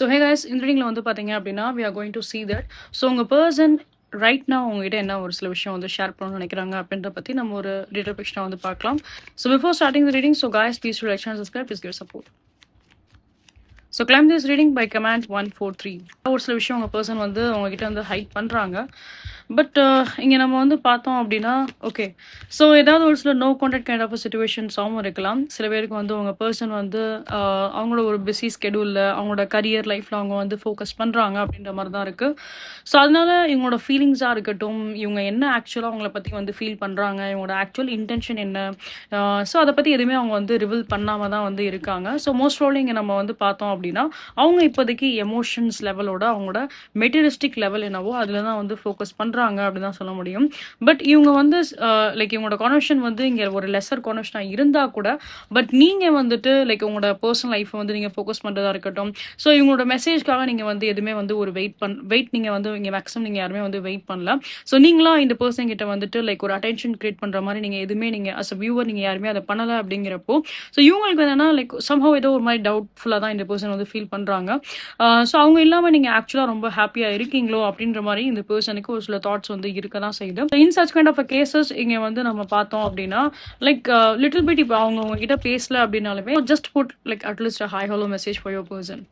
So hey guys இந்த ரீடிங்கில் வந்து பார்த்தீங்க அப்படின்னா we are going to see that so உங்கள் பர்சன் ரைட் now உங்ககிட்ட என்ன ஒரு சில விஷயம் வந்து ஷேர் பண்ணணும்னு நினைக்கிறாங்க அப்படின்றத பற்றி நம்ம ஒரு டீட்டெயில் பிக்ஷனாக வந்து பார்க்கலாம். So before starting the reading so guys please do like and subscribe, please give support. So claim this reading by comment 143. ஒரு சில விஷயம் உங்கள் பர்சன் வந்து உங்ககிட்ட வந்து ஹைட் பண்ணுறாங்க. பட் இங்கே நம்ம வந்து பார்த்தோம் அப்படின்னா ஓகே ஸோ ஏதாவது ஒரு சில நோ கான்டாக்ட் கைண்ட் ஆஃப் சுச்சுவேஷன்ஸாகவும் இருக்கலாம். சில பேருக்கு வந்து உங்கள் பர்சன் வந்து அவங்களோட ஒரு பிஸி ஸ்கெடியூலில் அவங்களோட கரியர் லைஃப்பில் அவங்க வந்து ஃபோக்கஸ் பண்ணுறாங்க அப்படின்ற மாதிரி தான் இருக்குது. ஸோ அதனால இவங்களோட ஃபீலிங்ஸாக இருக்கட்டும், இவங்க என்ன ஆக்சுவலாக அவங்கள பற்றி வந்து ஃபீல் பண்ணுறாங்க, இவங்களோட ஆக்சுவல் இன்டென்ஷன் என்ன, ஸோ அதை பற்றி எதுவுமே அவங்க வந்து ரிவீல் பண்ணாமல் தான் வந்து இருக்காங்க. ஸோ மோஸ்ட் ப்ராபப்லி இங்கே நம்ம வந்து பார்த்தோம் அப்படின்னா அவங்க இப்போதைக்கு எமோஷன்ஸ் லெவலோட அவங்களோட மெட்டீரியலிஸ்டிக் லெவல் என்னவோ அதில் தான் வந்து ஃபோக்கஸ் பண்ணுறாங்க அப்படின்னு தான் சொல்ல முடியும். பட் இவங்க வந்து லைக் இவங்களோட கான்வர்ஷன் வந்து இங்கே ஒரு லெசர் கான்வர்ஷனாக இருந்தால் கூட பட் நீங்கள் வந்துட்டு லைக் உங்களோட பர்சனல் லைஃப்பை வந்து நீங்கள் ஃபோக்கஸ் பண்ணுறதா இருக்கட்டும், ஸோ இவங்களோட மெசேஜ்க்காக நீங்கள் வந்து எதுவுமே வந்து ஒரு வெயிட் நீங்கள் வந்து இங்கே மேக்ஸிமம் நீங்கள் யாருமே வந்து வெயிட் பண்ணல. ஸோ நீங்களாம் இந்த பர்சன் கிட்ட வந்துட்டு லைக் ஒரு அட்டென்ஷன் கிரியேட் பண்ணுற மாதிரி நீங்கள் எதுவுமே நீங்கள் அஸ் அ வியூவர் நீங்கள் யாருமே அதை பண்ணலை அப்படிங்கிறப்போ ஸோ இவங்களுக்கு என்னன்னா லைக் சம்ஹவ் ஏதோ ஒரு மாதிரி டவுட்ஃபுல்லாக தான் இந்த பர்சன் வந்து ஃபீல் பண்ணுறாங்க. ஸோ அவங்க இல்லாமல் நீங்கள் ஆக்சுவலாக ரொம்ப ஹாப்பியாக இருக்கீங்களோ அப்படின்ற மாதிரி இந்த பர்சனுக்கு ஒரு சில தாட்ஸ் வந்து இருக்க தான் செய்யுது. In such kind of cases இங்கே வந்து நம்ம பார்த்தோம் அப்படின்னா லைக் லிட்டில் பிட் இப்போ அவங்க உங்ககிட்ட பேசல அப்படின்னாலுமே just put like at least hi hello message for your person.